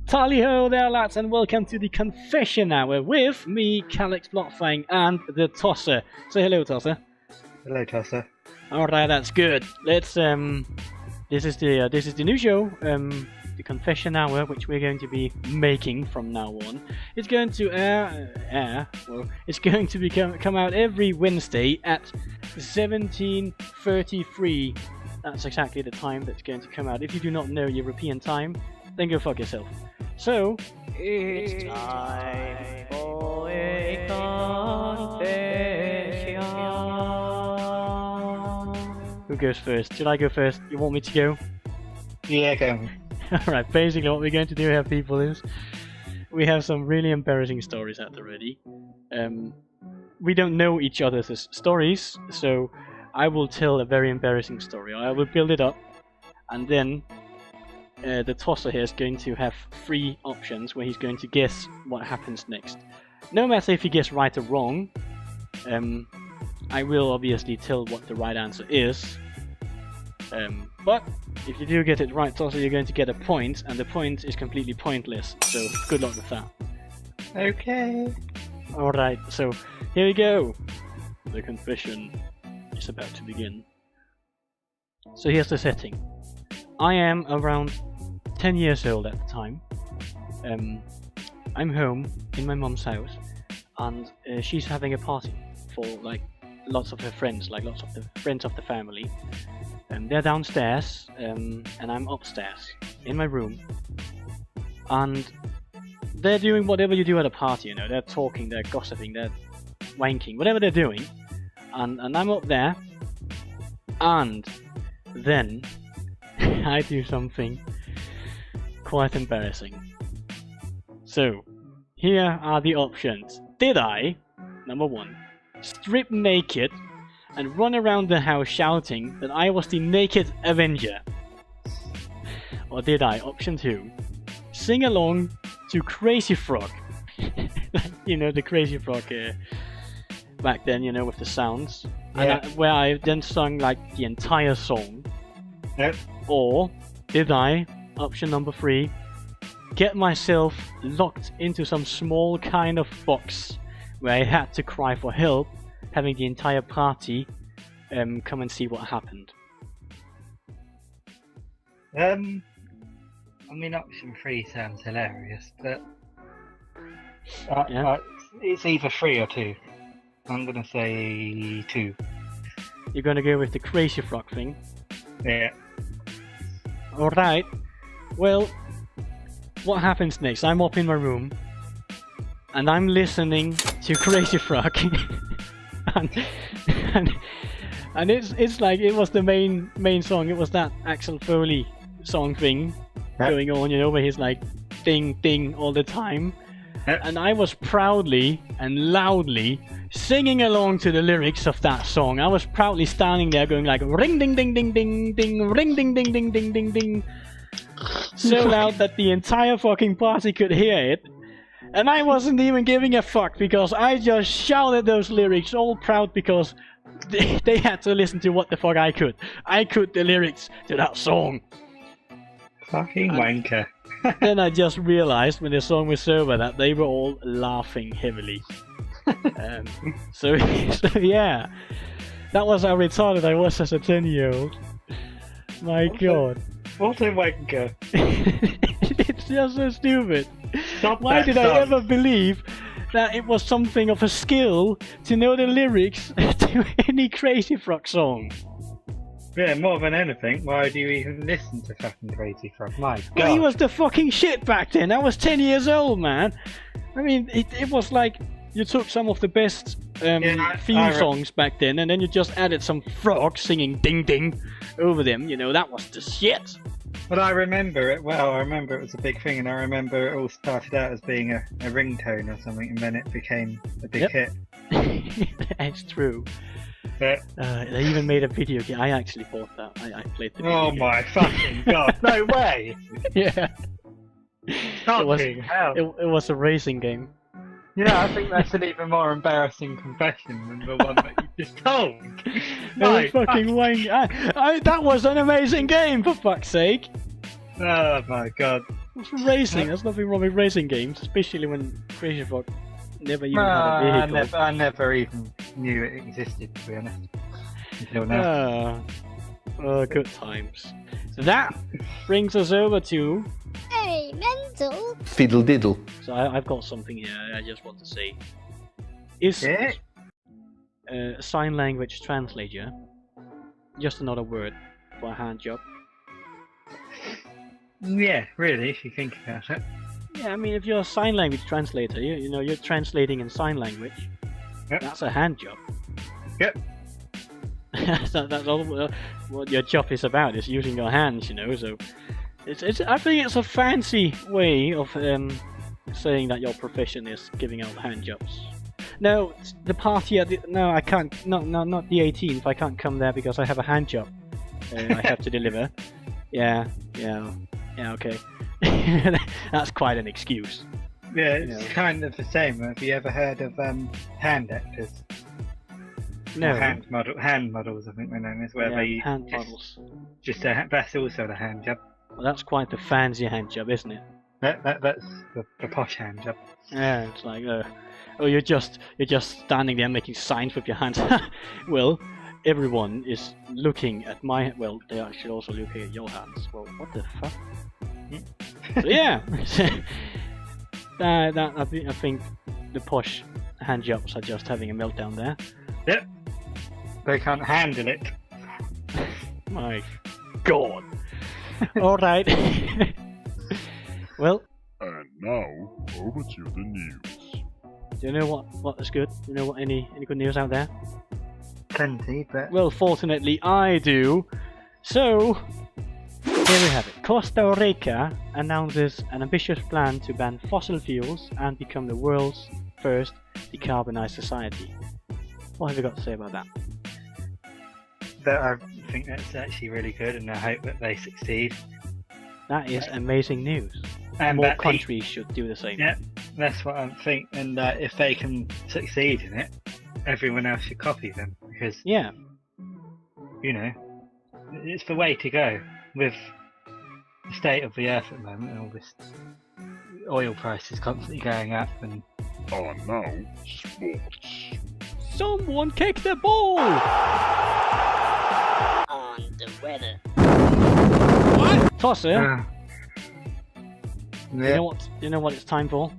Tally ho there, lads, and welcome to the Confession Hour with me, Calix Blockfang, and the Tosser. Say hello, Tosser. Hello, Tosser. Alright, that's good. Let's this is the new show, the Confession Hour, which we're going to be making from now on. It's going to it's going to come out every Wednesday at 17:33. That's exactly the time that's going to come out. If you do not know European time, then go fuck yourself. So, it's time for a confession. Who goes first? Should I go first? You want me to go? Yeah, go. Alright, basically what we're going to do here, people, is we have some really embarrassing stories at the ready. We don't know each other's stories, so I will tell a very embarrassing story. I will build it up, and then the tosser here is going to have 3 options where he's going to guess what happens next. No matter if he gets right or wrong, I will obviously tell what the right answer is. But if you do get it right, tosser, you're going to get a point, and the point is completely pointless. So good luck with that. Okay. Alright, so here we go. The confession is about to begin. So here's the setting. I am around 10 years old at the time. I'm home in my mom's house, and she's having a party for like lots of her friends, like lots of the friends of the family. They're downstairs, and I'm upstairs in my room, and they're doing whatever you do at a party. You know, they're talking, they're gossiping, they're wanking, whatever they're doing, and I'm up there, and then I do something quite embarrassing. So, here are the options. Did I, number 1, strip naked and run around the house shouting that I was the naked Avenger? Or did I, option 2, sing along to Crazy Frog? You know, the Crazy Frog back then, you know, with the sounds. Yeah. And where I then sung like the entire song. Yep. Or did I, option number 3, get myself locked into some small kind of box where I had to cry for help, having the entire party come and see what happened? I mean, option 3 sounds hilarious, but Yeah. it's either 3 or 2. I'm gonna say 2. You're gonna go with the Crazy Frog thing? Yeah. Alright. Well, what happens next? I'm up in my room, and I'm listening to Crazy Frog. and it's like it was the main song. It was that Axel Foley song thing going on, you know, where he's like ding ding all the time. And I was proudly and loudly singing along to the lyrics of that song. I was proudly standing there going like ring ding ding ding ding ding, ring ding ding ding ding ding ding, so loud that the entire fucking party could hear it. And I wasn't even giving a fuck, because I just shouted those lyrics all proud, because they had to listen to what the fuck I could. I could the lyrics to that song. Fucking wanker. Then I just realized when the song was over that they were all laughing heavily. So yeah, that was how retarded I was as a 10-year-old. My god. What a wanker. It's just so stupid. Stop. Why that did song. I ever believe that it was something of a skill to know the lyrics to any Crazy Frog song? Yeah, more than anything, why do you even listen to fucking Crazy Frog? My god. Well, he was the fucking shit back then. I was 10 years old, man. I mean, it was like you took some of the best theme songs back then, and then you just added some frogs singing ding ding over them. You know, that was the shit. But I remember it well. I remember it was a big thing, and I remember it all started out as being a ringtone or something, and then it became a big hit. It's true. Yeah. They even made a video game. I actually bought that. I played the video game. My fucking god! No way! Yeah. Fucking hell! It was a racing game. Yeah, I think that's an even more embarrassing confession than the one that you just told. No fucking wank. That was an amazing game, for fuck's sake. Oh my god. Racing, there's nothing wrong with racing games, especially when Crazy Frog never even had a vehicle. I never even knew it existed, to be honest, until now. Oh, good times. So that brings us over to... Hey, Mental Fiddle Diddle. So I've got something here I just want to say. Is Yeah? sign language translator just another word for a hand job? Yeah, really, if you think about it. Yeah, I mean, if you're a sign language translator, you know, you're translating in sign language. Yep. That's a hand job. Yep. That's all what your job is about, is using your hands, you know, so... I think it's a fancy way of saying that your profession is giving out hand jobs. No, the party at the... No, I can't... No, not the 18th. I can't come there because I have a hand job I have to deliver. Yeah, okay. That's quite an excuse. Yeah, it's Yeah. kind of the same. Have you ever heard of hand actors? No. Or hand models, I think they're known as, where Yeah, they hand models. that's also the hand job. Well, that's quite the fancy hand job, isn't it? That's the posh hand job. Yeah, it's like, oh, you're just standing there making signs with your hands. Well, everyone is looking at my... Well, they are actually also looking at your hands. Well, what the fuck? So, yeah. I think the posh hand jobs are just having a meltdown there. Yep. They can't handle it. My God. All right. Well, And now, over to the news. do you know what is good? Do you know what any good news out there? Plenty, but Well, fortunately, I do. So, here we have it. Costa Rica announces an ambitious plan to ban fossil fuels and become the world's first decarbonized society. What have you got to say about that? I think that's actually really good, and I hope that they succeed. That is amazing news. And More that countries should do the same. Yeah, that's what I'm thinking. And if they can succeed in it, everyone else should copy them, because Yeah. you know it's the way to go with the state of the earth at the moment, and all this oil prices constantly going up, and And now, sports. Someone kick the ball! on the weather. Tosser, yeah. you know what it's time for?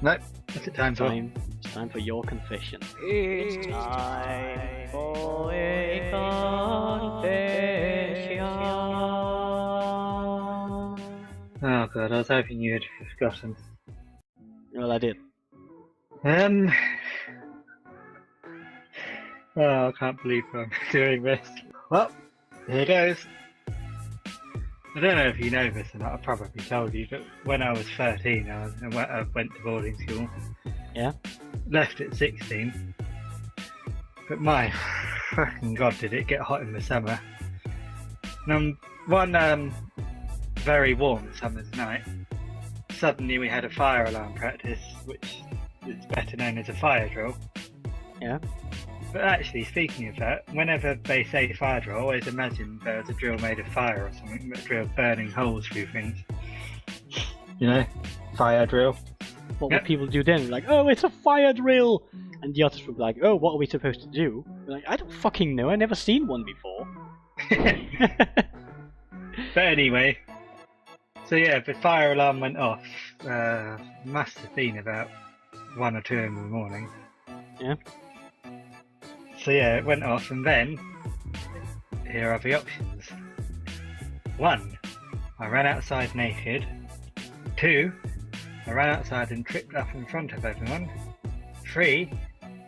Nope. What's it time for? It's time for your confession. It's time for a confession. Oh god, I was hoping you had forgotten. Well, I did. Oh, I can't believe I'm doing this. Well, here goes. I don't know if you know this or not, I probably told you, but when I was 13, I went to boarding school. Yeah? Left at 16. But my fucking god, did it get hot in the summer. And one very warm summer's night, suddenly we had a fire alarm practice, which is better known as a fire drill. Yeah? But actually, speaking of that, whenever they say fire drill, I always imagine there was a drill made of fire or something that drilled burning holes through things. You know? Fire drill. What Yep. would people do then? Like, oh, it's a fire drill! And the others would be like, oh, what are we supposed to do? We're like, I don't fucking know, I've never seen one before. But anyway, so yeah, the fire alarm went off. Must have been about 1 or 2 in the morning. Yeah. So yeah, it went off, and then here are the options. 1, I ran outside naked. 2, I ran outside and tripped up in front of everyone. 3,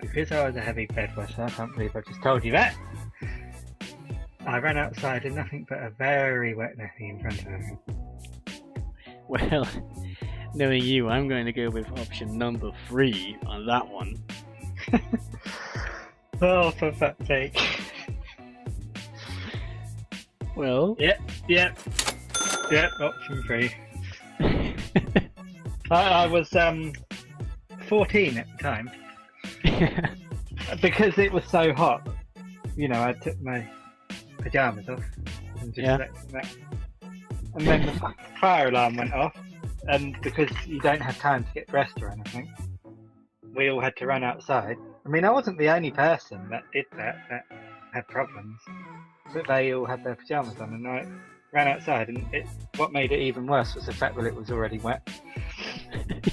because I was a heavy bedwetter, I can't believe I just told you that. I ran outside in nothing but a very wet nappy in front of everyone. Well, knowing you, I'm going to go with option number 3 on that one. Oh, for fuck's sake. Well, Yep, option 3. I was 14 at the time. Because it was so hot, you know, I took my pyjamas off and just Yeah. slept in that. and then the fire alarm went off, and because you don't have time to get dressed or anything, we all had to run outside. I mean, I wasn't the only person that did that had problems, but they all had their pyjamas on, and I ran outside, and what made it even worse was the fact that it was already wet.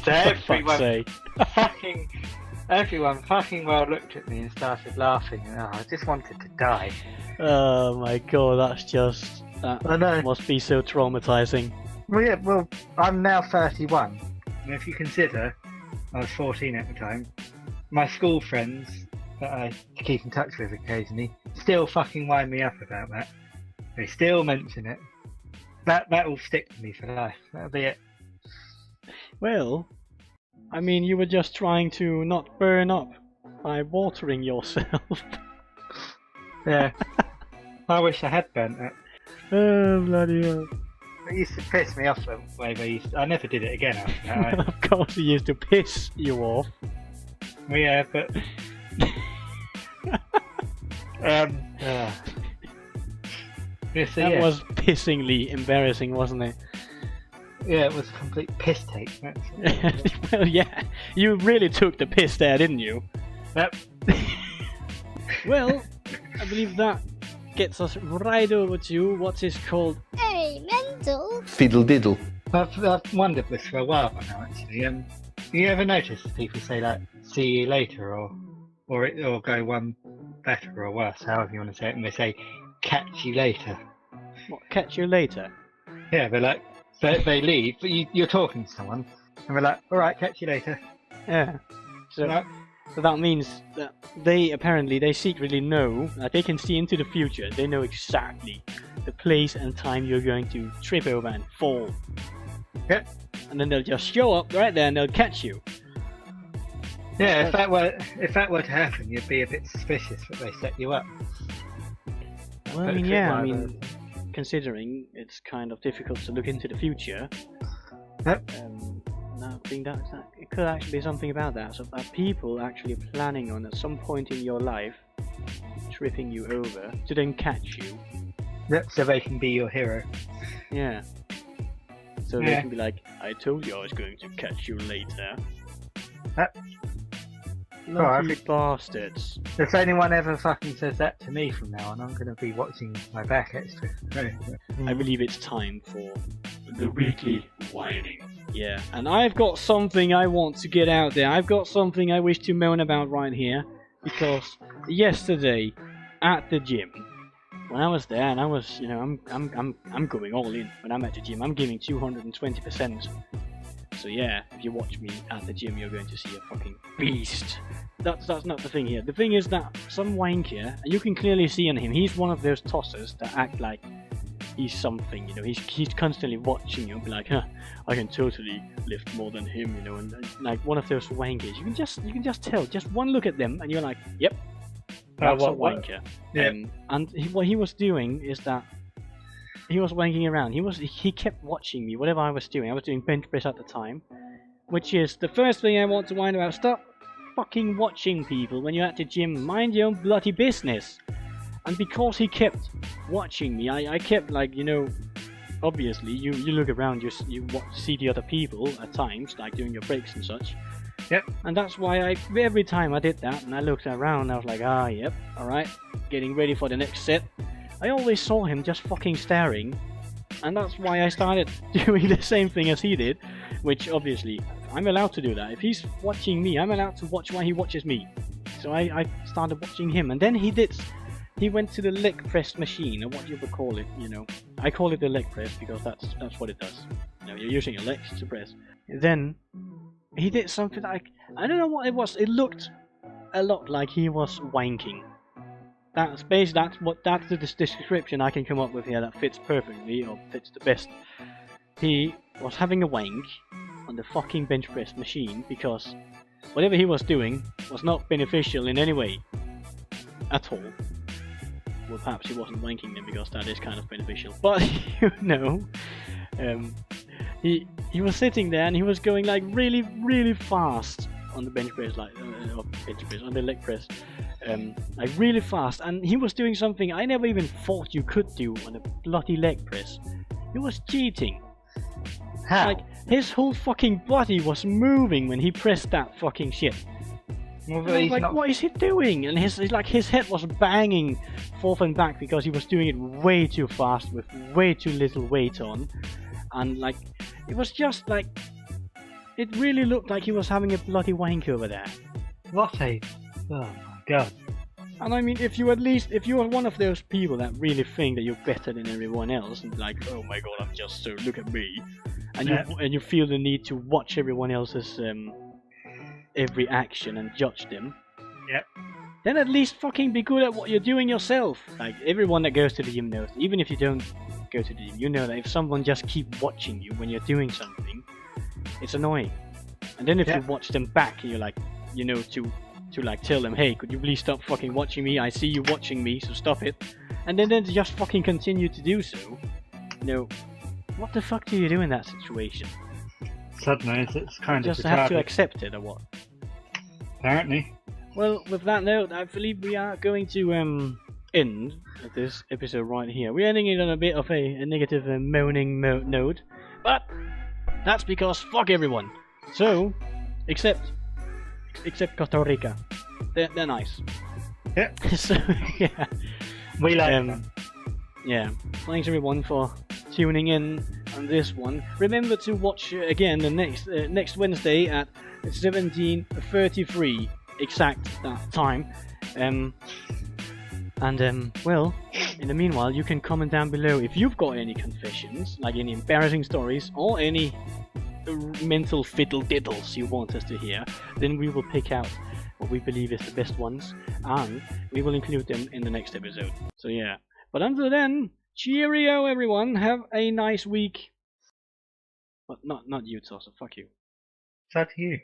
So everyone fucking well looked at me and started laughing, and I just wanted to die. Oh my god, I know. must be so traumatizing. Well, I'm now 31, and if you consider I was 14 at the time, my school friends that I keep in touch with occasionally still fucking wind me up about that. They still mention it. That will stick to me for life. That'll be it. Well, I mean, you were just trying to not burn up by watering yourself. Yeah. I wish I had burnt it. Oh, bloody hell. It used to piss me off the way they used to. I never did it again after that. Of course, he used to piss you off. Yeah, but... yeah, so That yeah. was pissingly embarrassing, wasn't it? Yeah, it was a complete piss take. That's Well, yeah, you really took the piss there, didn't you? Yep. Well, I believe that gets us right over to what is called... Hey, Mental. Fiddle diddle. I've wondered this for a while now, actually. You ever notice people say like "see you later" or go one better or worse, however you want to say it, and they say "catch you later"? What, catch you later? Yeah, they're like they leave, but you're talking to someone, and they're like, "All right, catch you later." Yeah. So, Like, so that means that they secretly know that they can see into the future. They know exactly the place and time you're going to trip over and fall. Yep. And then they'll just show up right there and they'll catch you. yeah, if that were to happen, you'd be a bit suspicious that they set you up. Well, I But mean, if it yeah, I were mean, considering it's kind of difficult to look into the future, Yep. I think that it could actually be something about that. So that people actually planning on at some point in your life tripping you over to then catch you. Yep, so they can be your hero. Yeah. So they Yeah. can be like, I told you I was going to catch you later. Yep. Lucky I think- bastards. If anyone ever fucking says that to me from now on, I'm going to be watching my back extra. I believe it's time for The weekly whining. yeah. And I've got something I want to get out there. I've got something I wish to moan about right here, because yesterday at the gym, when I was there, and I was, I'm going all in. When I'm at the gym, I'm giving 220%. So yeah, if you watch me at the gym, you're going to see a fucking beast. That's not the thing here. The thing is that some wanker, and you can clearly see on him, he's one of those tossers that act like he's something, he's constantly watching you and be like, huh, I can totally lift more than him, and like one of those wankers. You can just tell, just one look at them, and you're like, yep, that's a wanker. Yeah. What he was doing is that he was wanking around. He kept watching me, whatever I was doing. I was doing bench press at the time, which is the first thing I want to whine about. Stop fucking watching people when you're at the gym. Mind your own bloody business. And because he kept watching me, I kept like, obviously you look around, you see the other people at times, like doing your breaks and such. Yep. And that's why every time I did that and I looked around, I was like, yep, alright, getting ready for the next set. I always saw him just fucking staring, and that's why I started doing the same thing as he did, which obviously I'm allowed to do that. If he's watching me, I'm allowed to watch while he watches me. So I started watching him, and then he went to the leg press machine, or what you would call it, I call it the leg press because that's what it does. You're using your legs to press. Then he did something like, I don't know what it was. It looked a lot like he was wanking. That's the description I can come up with here that fits perfectly, or fits the best. He was having a wank on the fucking bench press machine because whatever he was doing was not beneficial in any way at all. Well, perhaps he wasn't wanking them because that is kind of beneficial, but he was sitting there and he was going like really, really fast on the bench press, on the leg press, like really fast, and he was doing something I never even thought you could do on a bloody leg press. He was cheating. How? Like, his whole fucking body was moving when he pressed that fucking shit. Well, And but I was he's like, not. what is he doing? And his head was banging forth and back because he was doing it way too fast with way too little weight on. And like, it was just like, it really looked like he was having a bloody wank over there. What a. Oh my god. And I mean, if you are one of those people that really think that you're better than everyone else, and like, oh my god, I'm just so, look at me, and you feel the need to watch everyone else's every action and judge them. Yep. Then at least fucking be good at what you're doing yourself. Like everyone that goes to the gym knows, even if you don't go to the gym, you know that if someone just keep watching you when you're doing something, it's annoying. And then if you watch them back, you're like, you know, to like tell them, hey, could you please stop fucking watching me? I see you watching me, so stop it. And then they just fucking continue to do so. You know, what the fuck do you do in that situation? Suddenly, it's kind You of just have to retarded. accept it or what? Apparently. Well, with that note, I believe we are going to end this episode right here. We're ending it on a bit of a negative moaning note, but that's because fuck everyone. So, except Costa Rica, they're nice. Yeah. So yeah, We like them. yeah. Thanks everyone for tuning in on this one. Remember to watch again the next Wednesday at 17:33 exact that time. Well, in the meanwhile, you can comment down below if you've got any confessions, like any embarrassing stories or any mental fiddle diddles you want us to hear. Then we will pick out what we believe is the best ones, and we will include them in the next episode. So yeah. But until then, cheerio everyone. Have a nice week. But not you, Tossa. Fuck you. It's up to you.